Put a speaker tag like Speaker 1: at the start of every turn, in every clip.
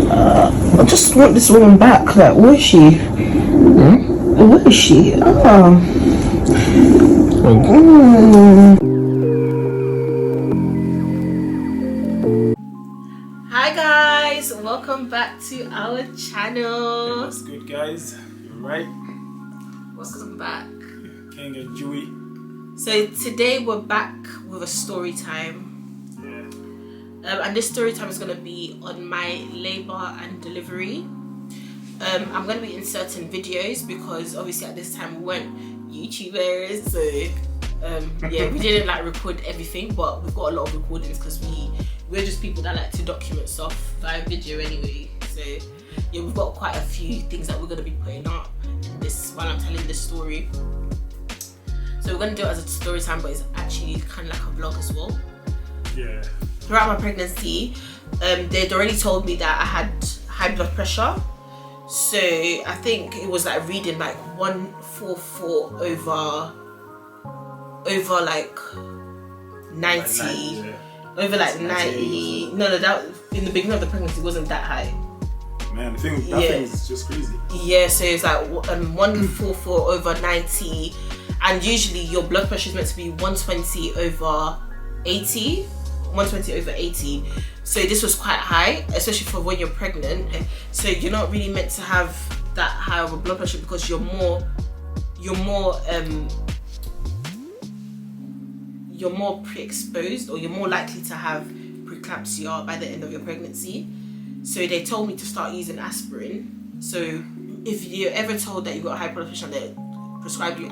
Speaker 1: I just want this woman back. Like, where is she? Where is she? Hi guys, welcome back to our channel.
Speaker 2: Hey, what's good, guys? You alright?
Speaker 1: Welcome back,
Speaker 2: King and Jewy.
Speaker 1: So today we're back with a story time. And this story time is going to be on my labor and delivery. I'm going to be inserting videos because obviously at this time we weren't YouTubers, so yeah, we didn't like record everything, but we've got a lot of recordings because we're just people that like to document stuff via video anyway. So yeah, we've got quite a few things that we're going to be putting up in this while I'm telling this story. So we're going to do it as a story time, but it's actually kind of like a vlog as well.
Speaker 2: Yeah.
Speaker 1: Throughout my pregnancy, they'd already told me that I had high blood pressure. So I think it was like reading like 144 over like 90. Over like 90. No, that in the beginning of the pregnancy wasn't that high.
Speaker 2: Man, the thing thing is just crazy.
Speaker 1: Yeah, so it's like 144 over 90, and usually your blood pressure is meant to be 120 over 80. 120 over 80, so this was quite high, especially for when you're pregnant. So you're not really meant to have that high of a blood pressure because you're more pre-exposed, or you're more likely to have preeclampsia by the end of your pregnancy. So they told me to start using aspirin. So if you're ever told that you've got high blood pressure and they prescribe you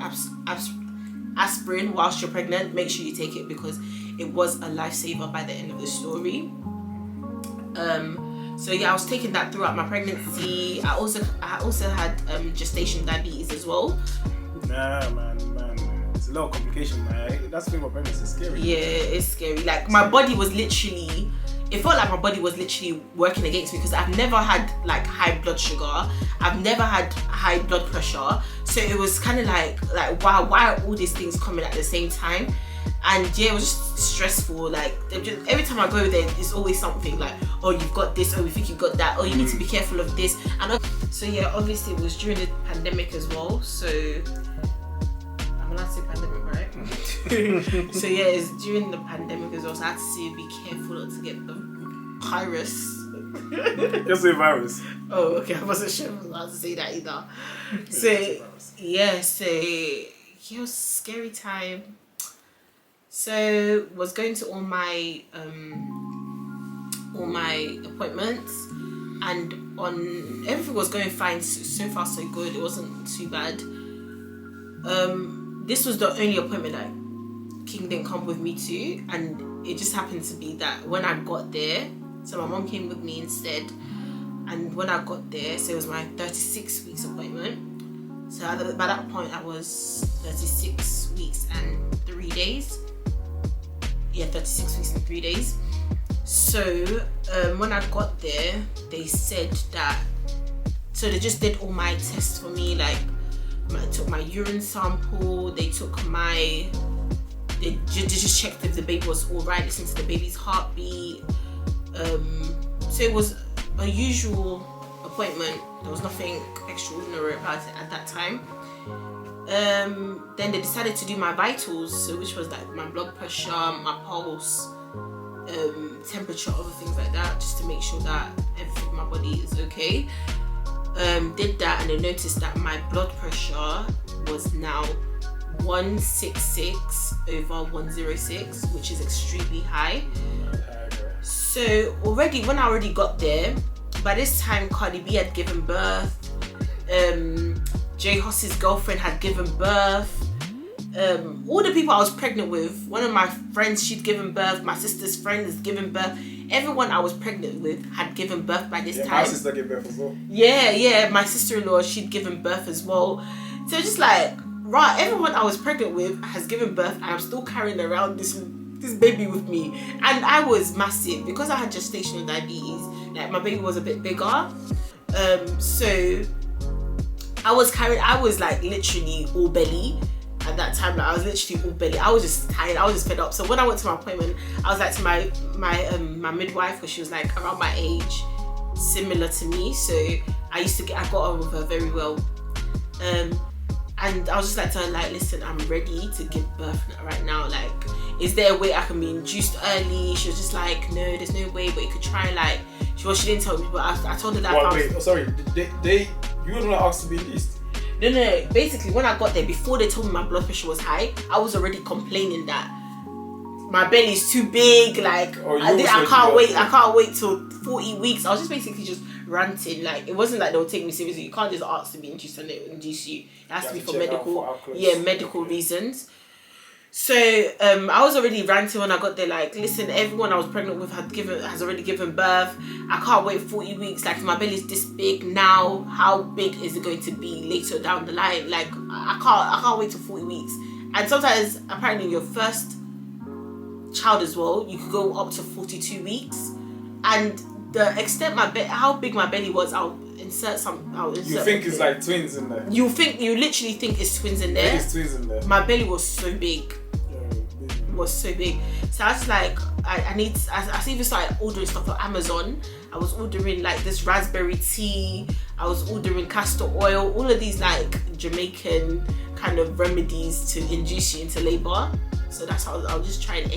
Speaker 1: aspirin whilst you're pregnant, make sure you take it because it was a lifesaver by the end of the story. So yeah, I was taking that throughout my pregnancy. I also had gestational diabetes as well.
Speaker 2: Nah, man, it's a lot of complication, man. That's the thing about pregnancy, it's scary.
Speaker 1: Yeah, it's scary. Like my body was literally, it felt like my body was literally working against me because I've never had like high blood sugar. I've never had high blood pressure. So it was kind of like wow, why are all these things coming at the same time? And yeah, it was just stressful. Like every time I go there, it's always something like, oh, you've got this, or we think you've got that, or you need to be careful of this. And so yeah, obviously it was during the pandemic as well. So I'm allowed to say pandemic, right? So yeah, it's during the pandemic as well. So I had to be careful not to get the virus.
Speaker 2: Just say virus.
Speaker 1: Oh, okay. I wasn't sure if I was allowed to say that either. So yeah, so it was a scary time. So was going to all my appointments, and everything was going fine. So far so good. It wasn't too bad. This was the only appointment that King didn't come with me to, and it just happened to be that when I got there, so my mom came with me instead, and when I got there, so it was my 36 weeks appointment. So by that point I was 36 weeks and 3 days. Yeah, 36 weeks and 3 days. So when I got there, they said that, so they just did all my tests for me. Like I took my urine sample, they just checked if the baby was all right, listened to the baby's heartbeat. So it was a usual appointment. There was nothing extraordinary about it at that time. Then they decided to do my vitals, so which was like my blood pressure, my pulse, temperature, other things like that, just to make sure that everything in my body is okay. Did that, and they noticed that my blood pressure was now 166 over 106, which is extremely high. So when I already got there, by this time Cardi B had given birth. Jay Huss's girlfriend had given birth. All the people I was pregnant with, one of my friends, she'd given birth. My sister's friend has given birth. Everyone I was pregnant with had given birth by this time.
Speaker 2: My sister gave birth as well.
Speaker 1: Yeah, my sister-in-law, she'd given birth as well. So just like, right, everyone I was pregnant with has given birth, and I'm still carrying around this baby with me. And I was massive because I had gestational diabetes. Like my baby was a bit bigger. So I was like literally all belly at that time. Like I was literally all belly. I was just tired. I was just fed up. So when I went to my appointment, I was like to my midwife, because she was like around my age, similar to me, so I got on with her very well. And I was just like to her, like, listen, I'm ready to give birth right now. Like, is there a way I can be induced early? She was just like, no, there's no way, but you could try. Like, she didn't tell me, but I told her that.
Speaker 2: You were not asked to be induced?
Speaker 1: No. Basically, when I got there, before they told me my blood pressure was high, I was already complaining that my belly's too big. Like, I can't wait till 40 weeks. I was just basically just ranting. Like, it wasn't like they'll take me seriously. You can't just ask to be induced and they will induce you. It has to be for medical reasons. So I was already ranting when I got there. Like, listen, everyone I was pregnant with has already given birth. I can't wait 40 weeks. Like, if my belly's this big now, how big is it going to be later down the line? Like, I can't wait till 40 weeks. And sometimes, apparently, your first child as well, you could go up to 42 weeks. And the extent how big my belly was, I'll insert.
Speaker 2: You think it's like twins in there?
Speaker 1: You literally think it's twins in there.
Speaker 2: It's twins in there.
Speaker 1: My belly was so big. So I was like, I even started ordering stuff from Amazon. I was ordering like this raspberry tea. I was ordering castor oil. All of these like Jamaican kind of remedies to induce you into labor. So that's how I was just trying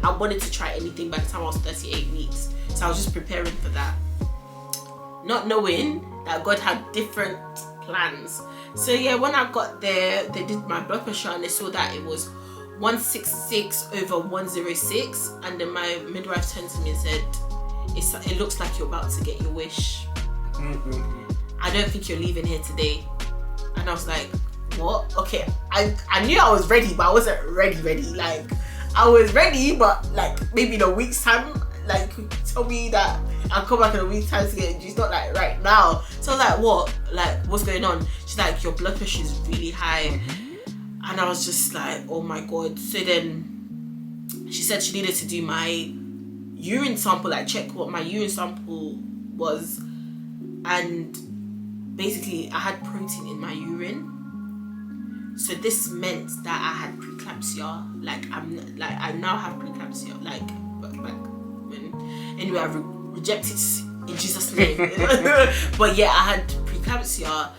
Speaker 1: I wanted to try anything by the time I was 38 weeks. So I was just preparing for that, not knowing that God had different plans. So yeah, when I got there, they did my blood pressure and they saw that it was 166/106, and then my midwife turned to me and said, it looks like you're about to get your wish. I don't think you're leaving here today. And I was like, what? Okay, I knew I was ready, but I wasn't ready. Like, I was ready, but like maybe in a week's time, like, tell me that I'll come back in a week's time to get induced, not like right now. So I was like, what? Like, what's going on? She's like, your blood pressure is really high. And I was just like, oh my God. So then she said she needed to do my urine sample, like check what my urine sample was. And basically I had protein in my urine. So this meant that I had preeclampsia. Like, I now have preeclampsia. Like, back when. Anyway, I reject it in Jesus' name. But yeah, I had preeclampsia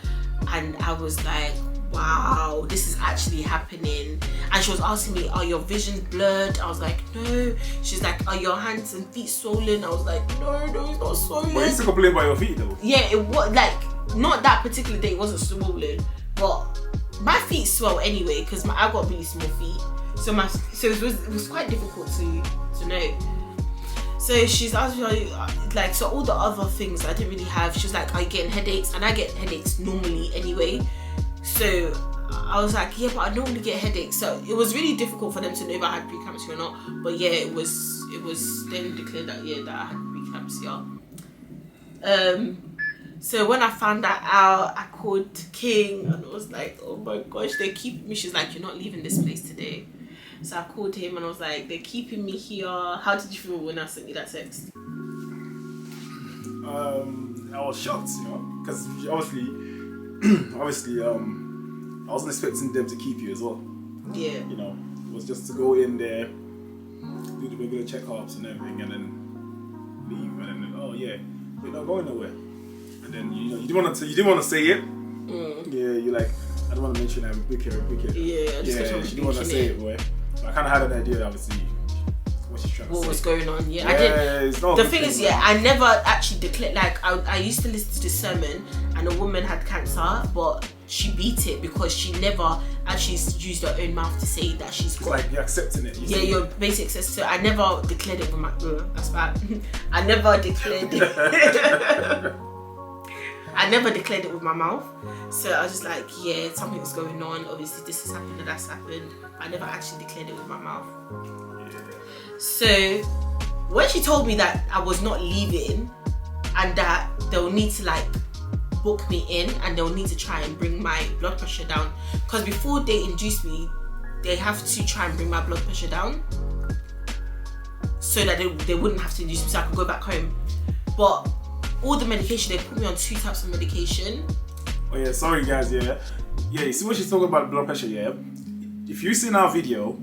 Speaker 1: and I was like, wow, this is actually happening. And she was asking me, are your visions blurred? I was like, no. She's like, are your hands and feet swollen? I was like, no, it's not swollen.
Speaker 2: But you used to complain about your feet though.
Speaker 1: Yeah, it was like, not that particular day, it wasn't swollen, but my feet swell anyway because I've got really small feet. So it was quite difficult to know. So she's asked me, like, so all the other things I didn't really have. She was like, are you getting headaches? And I get headaches normally anyway. So I was like, yeah, but I normally get headaches. So it was really difficult for them to know if I had preeclampsia or not. But yeah, it was then declared that that I had preeclampsia. So when I found that out, I called King and I was like, oh my gosh, they're keeping me. She's like, you're not leaving this place today. So I called him and I was like, they're keeping me here. How did you feel when I sent you that text?
Speaker 2: I was shocked, because obviously, I wasn't expecting them to keep you as well.
Speaker 1: Yeah.
Speaker 2: It was just to go in there, do the regular checkups and everything, and then leave, and then oh yeah, you're not going nowhere. And then you didn't want to say it. Yeah, you're like, I don't want to mention that we book it.
Speaker 1: Yeah,
Speaker 2: she didn't want to say it, boy. But I kind of had an idea, obviously, what she's trying to say.
Speaker 1: What was going on? Yeah,
Speaker 2: I did. The
Speaker 1: thing is, I never actually declared. Like, I used to listen to the sermon, and a woman had cancer, but she beat it because she never actually used her own mouth to say that she's got.
Speaker 2: Like, you're accepting it.
Speaker 1: You're basically accepting. So I never declared it with my. That's bad. I never declared it. I never declared it with my mouth. So I was just like, yeah, something's going on. Obviously, this has happened and that's happened. But I never actually declared it with my mouth.
Speaker 2: Yeah.
Speaker 1: So when she told me that I was not leaving and that they'll need to like book me in and they'll need to try and bring my blood pressure down, because before they induce me, they have to try and bring my blood pressure down so that they wouldn't have to induce me so I could go back home. But all the medication, they put me on 2 types of medication.
Speaker 2: Oh yeah, sorry guys, yeah, you see what she's talking about, blood pressure, yeah? If you've seen our video,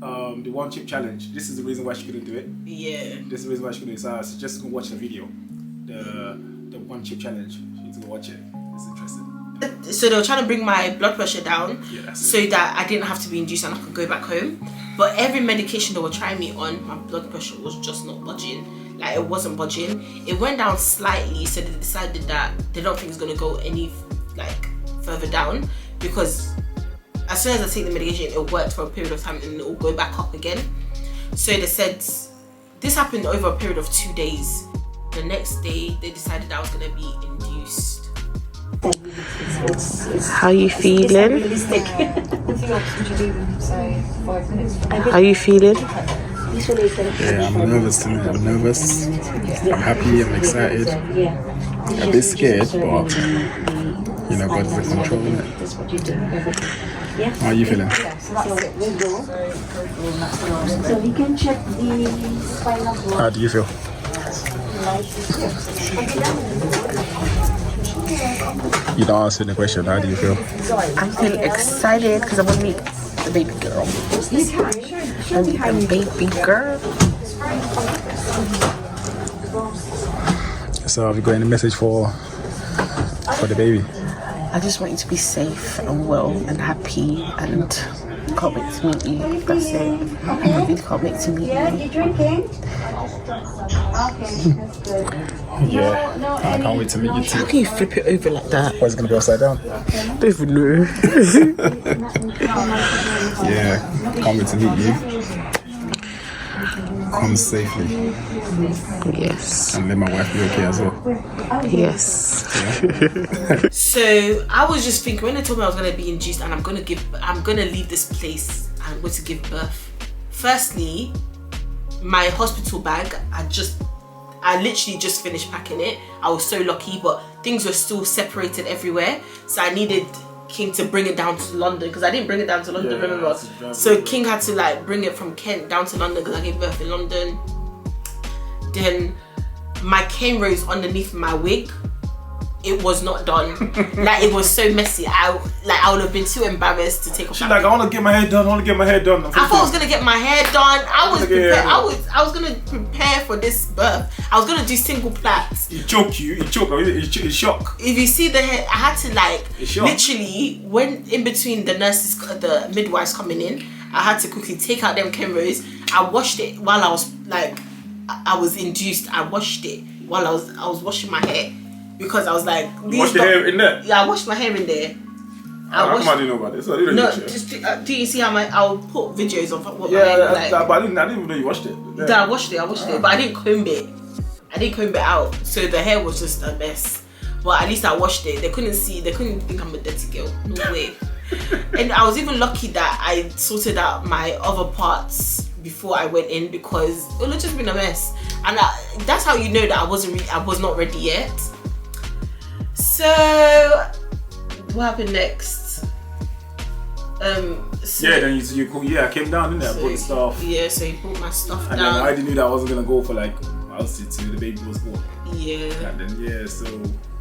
Speaker 2: the 1 chip challenge, this is the reason why she couldn't do it.
Speaker 1: Yeah.
Speaker 2: This is the reason why she couldn't do it, so I suggest you go watch the video. the one chip challenge. You need to go watch it. It's interesting.
Speaker 1: So they were trying to bring my blood pressure down, so
Speaker 2: it.
Speaker 1: that I didn't have to be induced and I could go back home. But every medication they were trying me on, my blood pressure was just not budging. Like, it wasn't budging. It went down slightly, so they decided that they don't think it's gonna go any like further down, because as soon as I take the medication, it worked for a period of time and it will go back up again. So they said this happened over a period of 2 days. The next day, they decided I was gonna be induced. How you feeling? How you feeling?
Speaker 2: Yeah, I'm nervous tonight. I'm nervous. I'm happy. I'm excited. A bit scared, but you know, God's in control. How are you feeling?
Speaker 3: So we can check the spinal cord.
Speaker 2: How do you feel? You don't answer the question. How do you feel?
Speaker 1: I'm feeling excited because I want to meet the baby girl. And the baby girl.
Speaker 2: So have you got any message for the baby?
Speaker 1: I just want you to be safe and well and happy, and can't wait to meet you. That's it. I really can't wait to meet
Speaker 3: Yeah,
Speaker 1: you.
Speaker 3: you drinking? Okay, that's good.
Speaker 2: Yeah, I can't wait to meet you
Speaker 1: How
Speaker 2: too.
Speaker 1: can you flip it over like that?
Speaker 2: Why is it gonna be upside down?
Speaker 1: Don't even know.
Speaker 2: Yeah, can't wait to meet you. Come safely,
Speaker 1: Yes.
Speaker 2: and let my wife be okay as well.
Speaker 1: Yes. So I was just thinking, when they told me I was gonna be induced and I'm gonna leave this place and I'm going to give birth. Firstly, my hospital bag, I literally just finished packing it. I was so lucky, but things were still separated everywhere. So I needed King to bring it down to London, because I didn't bring it down to London, remember? So King had to like bring it from Kent down to London because I gave birth in London. Then my cane rose underneath my wig, it was not done. Like, it was so messy. I would have been too embarrassed to take off.
Speaker 2: She's like, I want to get my hair done. I want to get my hair done.
Speaker 1: I thought I was gonna get my hair done. I was prepared. I was gonna prepare for this birth. I was gonna do single plaits.
Speaker 2: He choked you. He choked. He shocked.
Speaker 1: If you see the hair, I had to like
Speaker 2: Sure.
Speaker 1: literally, when in between the nurses, the midwives coming in, I had to quickly take out them cameras. I washed it while I was like, I was induced. I washed it while I was washing my hair, because I was like,
Speaker 2: Wash your hair in there.
Speaker 1: Yeah, I washed my hair in there.
Speaker 2: How come I didn't know about this? I didn't
Speaker 1: No,
Speaker 2: know shit.
Speaker 1: just do you see how I'll put videos of what my
Speaker 2: Yeah,
Speaker 1: hair looked like.
Speaker 2: but I didn't even know you washed it. Yeah.
Speaker 1: Yeah, I washed it, but I didn't comb it. I didn't comb it out, so the hair was just a mess. But at least I washed it. They couldn't think I'm a dirty girl. No way. And I was even lucky that I sorted out my other parts before I went in, because it would have just been a mess. And that's how you know that I was not ready yet. So what happened next? So,
Speaker 2: Yeah, then you cool. Yeah, I came down, didn't I? I brought the stuff.
Speaker 1: Yeah, so he brought my stuff
Speaker 2: And
Speaker 1: down.
Speaker 2: then I already knew that I wasn't gonna go for like house till the baby was born.
Speaker 1: Yeah.
Speaker 2: And then so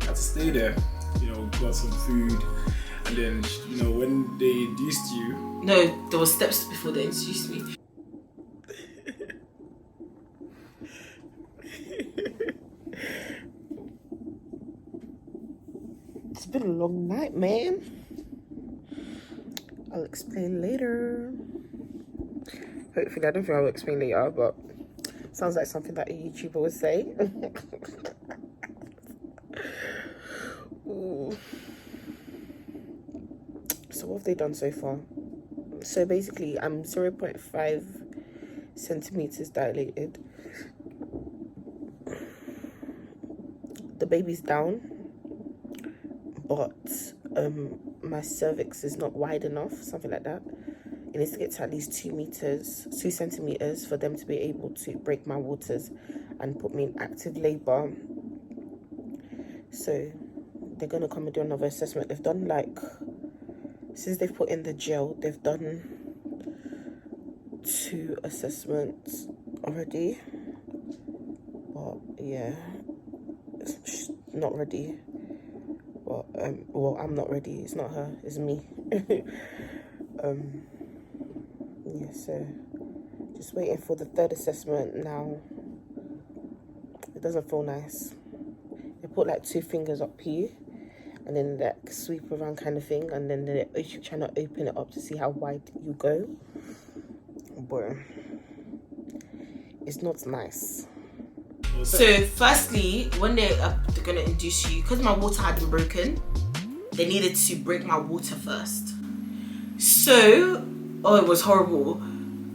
Speaker 2: I had to stay there. You know, got some food, and then when they induced you.
Speaker 1: No, there were steps before they introduced me. It's been a long night, man. I'll explain later. Hopefully, I don't think I will explain later, but sounds like something that a YouTuber would say. Ooh. So what have they done so far? So basically, I'm 0.5 centimeters dilated. The baby's down, but my cervix is not wide enough, something like that. It needs to get to at least 2 centimeters for them to be able to break my waters and put me in active labor. So they're gonna come and do another assessment. They've done since they've put in the gel, they've done 2 assessments already. But yeah, it's not ready. Well, I'm not ready. It's not her. It's me. Yeah. So just waiting for the 3rd assessment now. It doesn't feel nice. They're put like 2 fingers up here, and then like sweep around kind of thing, and then you're trying to open it up to see how wide you go. But it's not nice. So firstly, when they're gonna induce you, because my water had been broken, they needed to break my water first. So, oh, it was horrible.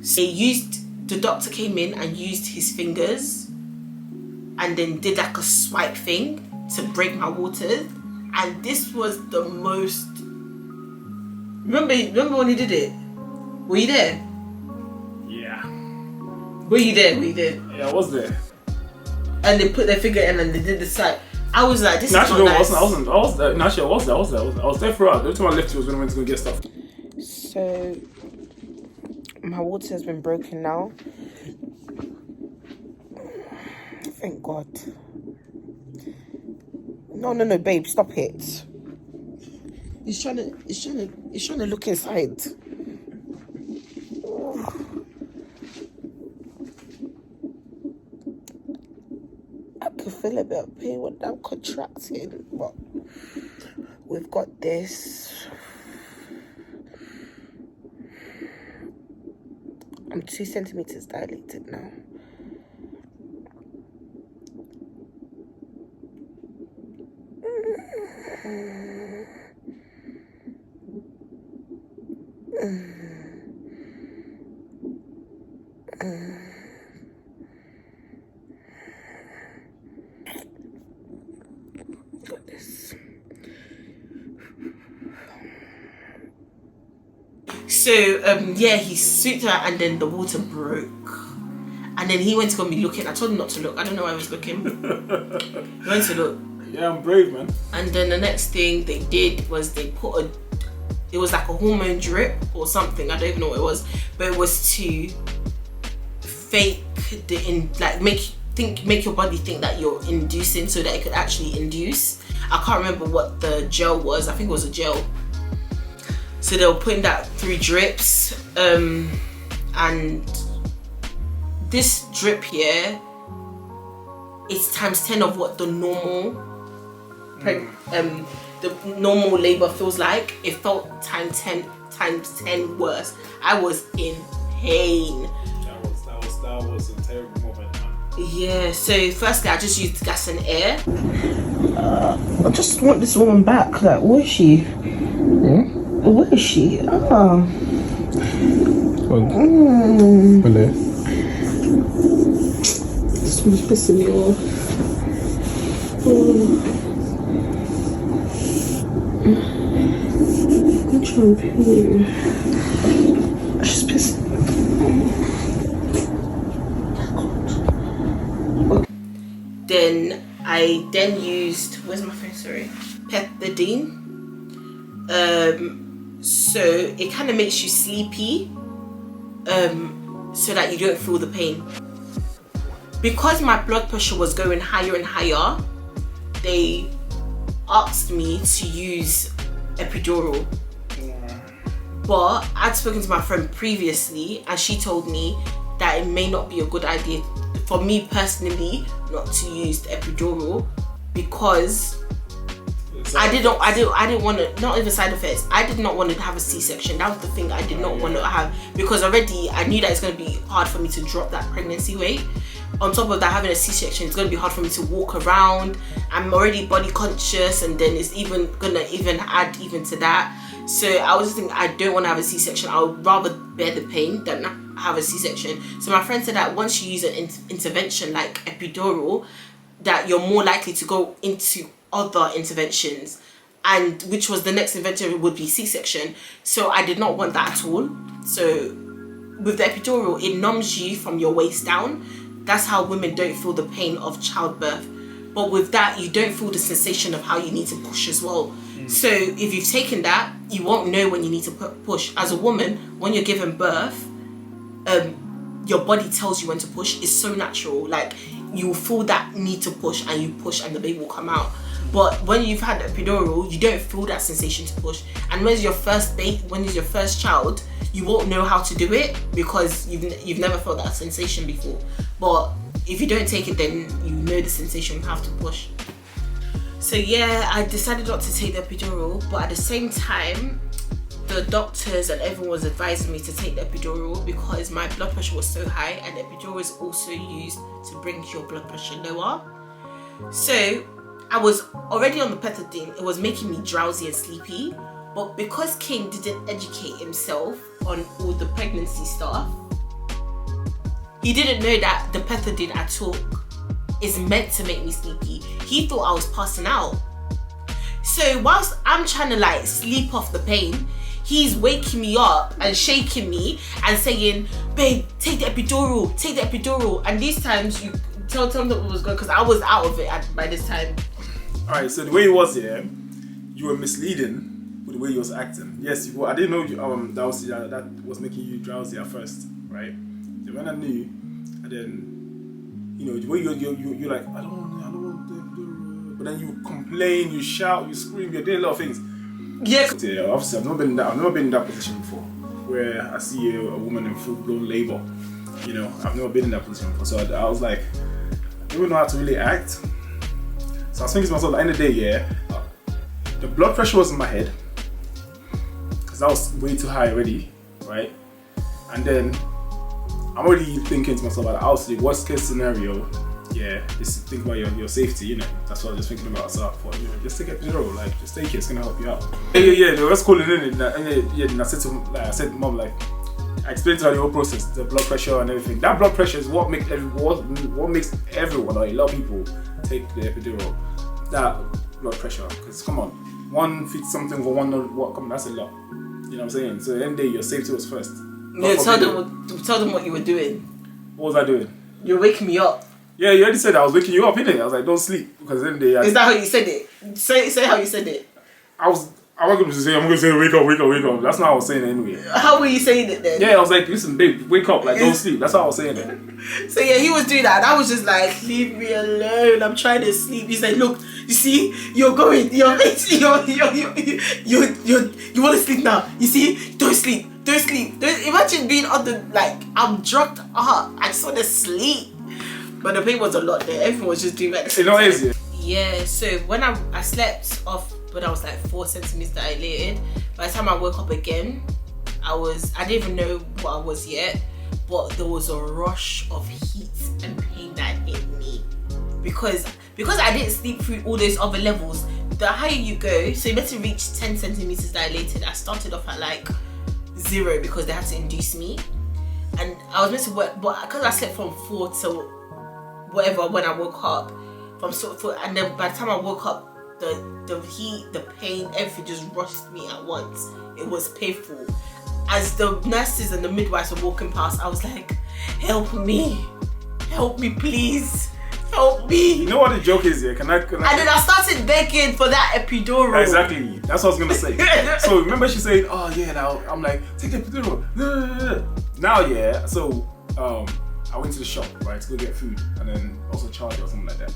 Speaker 1: So the doctor came in and used his fingers and then did like a swipe thing to break my waters. And this was the most... Remember when he did it? Were you there?
Speaker 2: Yeah.
Speaker 1: Were you there?
Speaker 2: Yeah, I was there.
Speaker 1: And they put their finger in and they did the swipe. I was like, this is not nice.
Speaker 2: I was there. No, actually, I was there. I was there throughout. The time I left you was when I went to go get stuff.
Speaker 1: So, my water has been broken now. Thank God. No, babe, stop it. He's trying to look inside. I can feel a bit of pain when I'm contracting, but we've got this. I'm 2 centimeters dilated now. Got this. So yeah, he swooped her and then the water broke. And then he went to go me looking. I told him not to look. I don't know why I was looking. He went to look.
Speaker 2: Yeah, I'm brave, man.
Speaker 1: And then the next thing they did was they put it was like a hormone drip or something. I don't even know what it was, but it was to fake make your body think that you're inducing, so that it could actually induce. I can't remember what the gel was. I think it was a gel. So they were putting that 3 drips, and this drip here is times 10 of what the normal labor feels like. It felt times 10 worse. I was in pain.
Speaker 2: That was a terrible moment, man.
Speaker 1: Yeah, so firstly I just used gas and air. I just want this woman back. Like, where is she? Where is she? Oh. This one's pissing me off. I'm trying to pee. She's pissing me off. Then I used, where's my phone, sorry, pethidine. So it kind of makes you sleepy, so that you don't feel the pain. Because my blood pressure was going higher and higher, they asked me to use epidural. But I'd spoken to my friend previously and she told me that it may not be a good idea for me personally not to use the epidural, because I didn't want to, not even side effects, I did not want to have a C-section. That was the thing I did not want to have, because already I knew that it's going to be hard for me to drop that pregnancy weight. On top of that, having a C-section, it's going to be hard for me to walk around. I'm already body conscious, and then it's even going to add to that. So I was just thinking, I don't want to have a C-section. I would rather bear the pain than have a C-section. So my friend said that once you use an intervention like epidural, that you're more likely to go into other interventions, and which was the next intervention would be C-section. So I did not want that at all. So with the epidural, it numbs you from your waist down. That's how women don't feel the pain of childbirth. But with that, you don't feel the sensation of how you need to push as well. So if you've taken that, you won't know when you need to push. As a woman, when you're giving birth, your body tells you when to push. It's so natural. Like, you feel that need to push, and you push and the baby will come out. But when you've had epidural, you don't feel that sensation to push. And when it's your first child, you won't know how to do it because you've never felt that sensation before. But if you don't take it, then you know the sensation you have to push. So yeah, I decided not to take the epidural, but at the same time, the doctors and everyone was advising me to take the epidural because my blood pressure was so high, and the epidural is also used to bring your blood pressure lower. So I was already on the pethidine. It was making me drowsy and sleepy, but because King didn't educate himself on all the pregnancy stuff, he didn't know that the pethidine I took is meant to make me sleepy. He thought I was passing out. So whilst I'm trying to like sleep off the pain, he's waking me up and shaking me and saying, babe, take the epidural, take the epidural. And these times you tell me what was going, because I was out of it by this time.
Speaker 2: Alright, so the way it was here, you were misleading with the way you was acting. Yes, I didn't know that was making you drowsy at first, right? So when I knew, and then the way you're like, I don't want to, but then you complain, you shout, you scream, you're doing a lot of things.
Speaker 1: Yeah.
Speaker 2: Obviously, I've never been in that position before, where I see a woman in full-blown labor. I've never been in that position before, so I was like, I don't know how to really act. So I was thinking to myself, at the end of the day, yeah, the blood pressure was in my head, because that was way too high already, right? And then I'm already thinking to myself, obviously, worst case scenario, yeah, is think about your safety, That's what I was just thinking about. So I thought, just take it epidural, like, just take it, it's gonna help you out. Yeah, they were just calling in, and I said to mom, like, I explained to her the whole process, the blood pressure and everything. That blood pressure is what makes everyone, or a lot of people, take the epidural. That blood pressure, because come on, 150 something for one, come on, that's a lot. You know what I'm saying? So at the end of the day, your safety was first.
Speaker 1: Yeah, tell them what you were doing.
Speaker 2: What was I doing?
Speaker 1: You were waking me up.
Speaker 2: Yeah, you already said I was waking you up, innit? I was like, don't sleep, because then they.
Speaker 1: Is that how you said it? Say how you said it.
Speaker 2: I wasn't going to say, I'm going to say, wake up. That's not how I was saying it anyway.
Speaker 1: How were you saying it then?
Speaker 2: Yeah, I was like, listen, babe, wake up, like, don't sleep. That's how I was saying it.
Speaker 1: So yeah, he was doing that, and I was just like, leave me alone. I'm trying to sleep. He's like, look, you see, you want to sleep now. You see, don't sleep. Imagine being on the, like, I'm drugged up. I just want to sleep. But the pain was a lot there. Everyone was just doing that.
Speaker 2: It's not easy.
Speaker 1: Yeah, so when I slept off when I was like 4 centimeters dilated, by the time I woke up again, I didn't even know what I was yet, but there was a rush of heat and pain that hit me. Because I didn't sleep through all those other levels, the higher you go, so you meant to reach 10 centimeters dilated, I started off at like 0 because they had to induce me. And I was meant to work, but because I slept from 4 to whatever when I woke up, and then by the time I woke up, the heat, the pain, everything just rushed me at once. It was painful. As the nurses and the midwives were walking past, I was like, help me please, help me.
Speaker 2: You know what the joke is here? Can I?
Speaker 1: And then I started begging for that epidural.
Speaker 2: Exactly, that's what I was gonna say. So remember she said, oh yeah, now I'm like, take the epidural. Now yeah, so I went to the shop, right, to go get food and then also charge or something like that.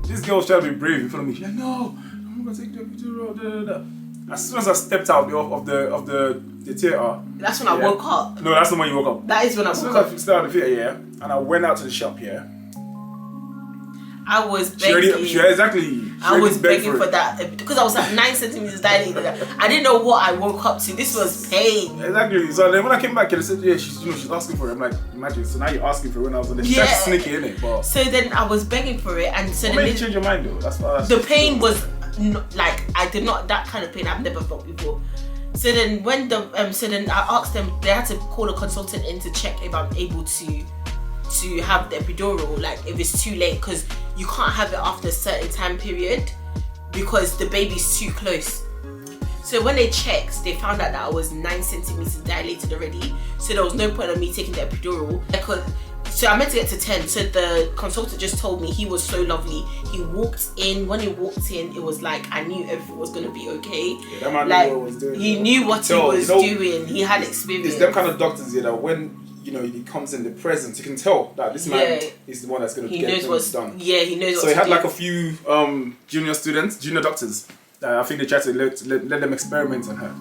Speaker 2: This girl was trying to be brave in front of me. She's like, no, I'm not gonna take the epidural. As soon as I stepped out of the theater.
Speaker 1: That's when I woke up.
Speaker 2: No, that's not when you woke up.
Speaker 1: That is when I woke up.
Speaker 2: As soon as I stepped out of the theater, yeah, and I went out to the shop, yeah.
Speaker 1: I was begging.
Speaker 2: I
Speaker 1: was begging for that because I was at 9 centimeters dilated. I didn't know what I woke up to. This was pain.
Speaker 2: Exactly. So then when I came back, they said, yeah, she's asking for it. I'm like, imagine. So now you're asking for it when I was on the check sneaky, innit? But
Speaker 1: so then I was begging for it, and so
Speaker 2: what made you change your mind though? That's
Speaker 1: the pain was like I did not that kind of pain I've never felt before. So then when I asked them, they had to call a consultant in to check if I'm able to have the epidural, like if it's too late, because you can't have it after a certain time period because the baby's too close. So when they checked, they found out that I was 9 centimeters dilated already, so there was no point of me taking the epidural. So I meant to get to 10, so the consultant just told me, he was so lovely. He walked in, when he walked in, it was like I knew everything was going to be okay.
Speaker 2: Yeah, that man
Speaker 1: like,
Speaker 2: knew what he was doing.
Speaker 1: He knew what he was doing, he had experience.
Speaker 2: It's them kind of doctors here that when he comes in the presence, you can tell that this man is the one that's going to get things done.
Speaker 1: Yeah, he knows what to do.
Speaker 2: So he had like a few junior doctors. I think they tried to let them experiment on her.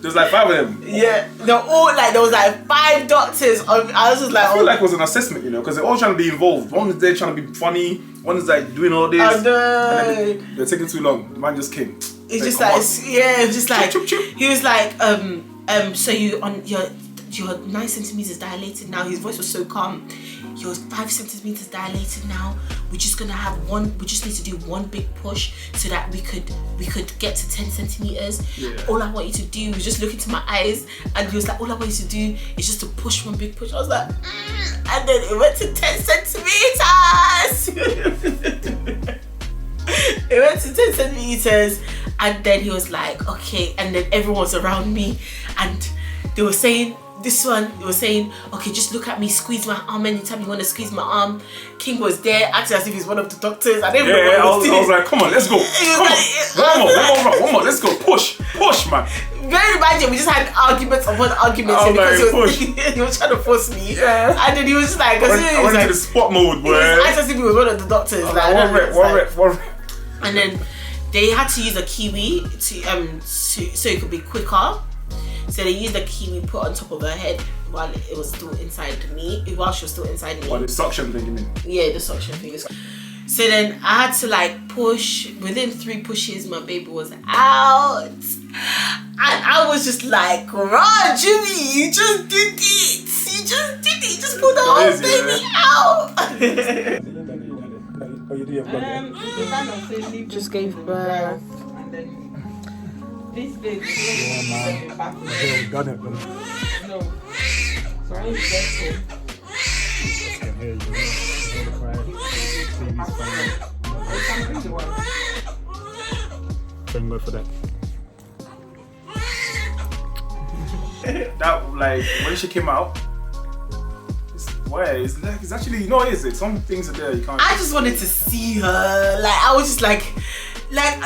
Speaker 2: There's like 5 of them.
Speaker 1: Yeah, they're all like, there was like 5 doctors. I was just like,
Speaker 2: I feel like it was an assessment, you know, because they're all trying to be involved. One is there trying to be funny, one is like doing all this.
Speaker 1: I know.
Speaker 2: And then they're taking too long. The man just came.
Speaker 1: It's just like, yeah, it's just like,
Speaker 2: Chip, chip, chip.
Speaker 1: he was like, so you on your 9 centimeters dilated now. His voice was so calm. You're 5 centimeters dilated now. We're just gonna have one. We just need to do one big push so that we could get to 10 centimeters.
Speaker 2: Yeah.
Speaker 1: All I want you to do is just look into my eyes, and he was like, all I want you to do is just to push one big push. I was like, and then it went to 10 centimeters. It went to 10 centimeters, and then he was like, okay, and then everyone was around me, and they were saying. This one, they were saying, okay, just look at me, squeeze my arm anytime you want to squeeze my arm. King was there, acting as if he's one of the doctors. I didn't know what
Speaker 2: I was like, come on, let's go. One more, let's go. Push, man.
Speaker 1: Very imagine, we just had arguments upon arguments because he was trying to force me.
Speaker 2: Yeah.
Speaker 1: And then he was just like,
Speaker 2: I went into the spot mode, boy.
Speaker 1: He was acting as if he was one of the doctors.
Speaker 2: One rep.
Speaker 1: And then they had to use a kiwi so it could be quicker. So they used the kiwi put on top of her head while it was still inside me. While she was still inside me.
Speaker 2: Oh, the suction thing, you mean?
Speaker 1: Yeah, the suction thing. So then I had to like push. Within 3 pushes, my baby was out, and I was just like, "Rah, Jimmy, you just did it! You just did it! You just pulled the whole baby out!"
Speaker 3: Just gave birth. And then this big.
Speaker 4: Got it.
Speaker 3: No. Sorry, it's
Speaker 4: Thank God for that.
Speaker 2: That, like, when she came out, it's actually, you know, is it? Some things are there you can't.
Speaker 1: I just wanted to see her. Like, I was just like,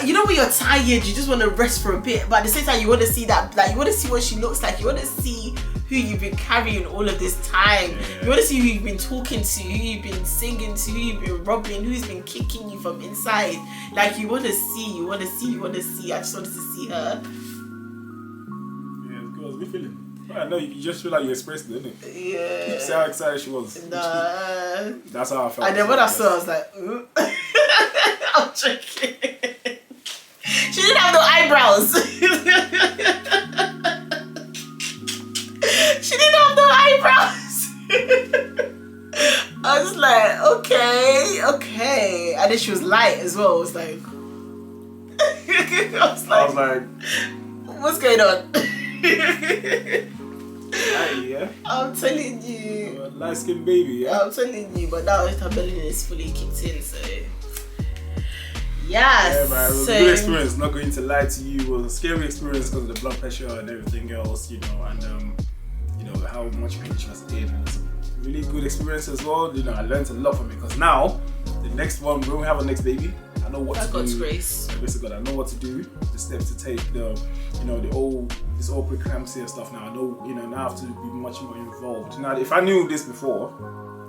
Speaker 1: you know, when you're tired, you just want to rest for a bit, but at the same time, you want to see that, like, you want to see what she looks like. You want to see who you've been carrying all of this time.
Speaker 2: Yeah.
Speaker 1: You want to see who you've been talking to, who you've been singing to, who you've been rubbing, who's been kicking you from inside. Like, you want to see. I just wanted to see her.
Speaker 2: Yeah, it's good. Good feeling. I know, you just feel like you expressed it, didn't it?
Speaker 1: Yeah.
Speaker 2: See how excited she was.
Speaker 1: Nah.
Speaker 2: That's how I felt.
Speaker 1: And then when I saw her, I was like, ooh. I'm joking. She didn't have no eyebrows. She didn't have no eyebrows. I was like, okay. And then she was light as well. I was like, I was like, what's going on?
Speaker 2: Yeah.
Speaker 1: I'm telling you.
Speaker 2: Light skinned baby, yeah.
Speaker 1: I'm telling you, but now her melanin is fully kicked in, so. Yes.
Speaker 2: Yeah, man, it was a good experience. Not going to lie to you, it was a scary experience because of the blood pressure and everything else, you know, and you know how much pain she was in. It was a really good experience as well. You know, I learned a lot from it because now the next one, when we have our next baby, I know what to do.
Speaker 1: God's grace.
Speaker 2: Grace of God, I know what to do, the steps to take, this whole preeclampsia stuff. Now I know, you know, now I have to be much more involved. Now, if I knew this before,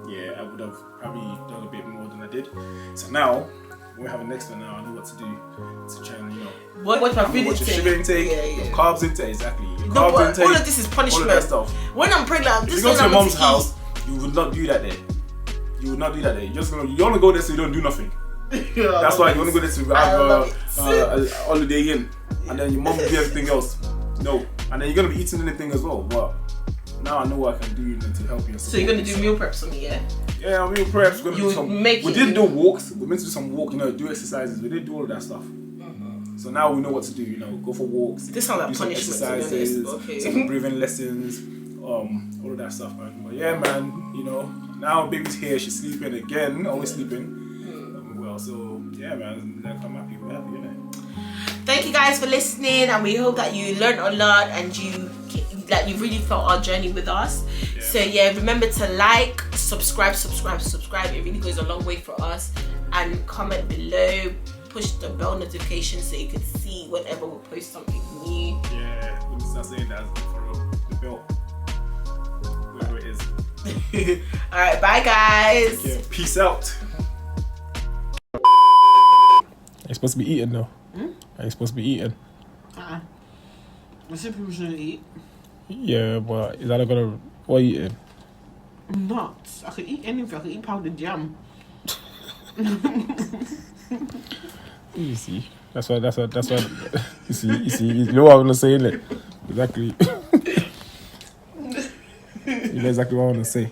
Speaker 2: yeah, I would have probably done a bit more than I did. So now, when we have a next one, now I know what to do to try and, you know,
Speaker 1: what my food
Speaker 2: your
Speaker 1: intake.
Speaker 2: sugar intake,
Speaker 1: Yeah.
Speaker 2: your carbs intake, exactly. Your
Speaker 1: No,
Speaker 2: carbs
Speaker 1: but
Speaker 2: intake,
Speaker 1: all of this is punishment.
Speaker 2: all of that stuff.
Speaker 1: When I'm pregnant,
Speaker 2: If you go to your mom's house, you would not do that there. You would not do that there. You want to go there so you don't do nothing. That's why you want to go there to have a holiday in, and then your mom will do everything else. No, and then you're gonna be eating anything as well. But now I know what I can do to help you.
Speaker 1: So you're gonna do meal preps for me, yeah?
Speaker 2: Yeah, meal preps. We're gonna do some. We did do walks. We're meant to do some walk. You know, do exercises. We did do all of that stuff. So now we know what to do. You know, go for walks.
Speaker 1: This sounds like
Speaker 2: do some
Speaker 1: punishment.
Speaker 2: exercises,
Speaker 1: Okay.
Speaker 2: some breathing lessons, all of that stuff, man. But yeah, man. You know, now baby's here. She's sleeping again. Always sleeping. Well, so yeah, man. I'm happy. We're happy, you know.
Speaker 1: Thank you guys for listening, and we hope that you learned a lot and you really felt our journey with us.
Speaker 2: Yeah.
Speaker 1: So yeah, remember to like, subscribe. It really goes a long way for us. And comment below, push the bell notification so you can see whenever we post something new.
Speaker 2: Yeah, we'll start saying that for the bell, whoever it is.
Speaker 1: All right, bye guys.
Speaker 2: Yeah, peace out.
Speaker 4: You're supposed to be eating though. Are you supposed to be eating? I said people shouldn't eat
Speaker 2: Yeah, but is that gonna... What are you eating?
Speaker 4: nuts. I could eat anything. I could eat powdered jam.
Speaker 2: You see, that's what. You see. You know what I'm gonna say, innit? Exactly. You know exactly what I want to say.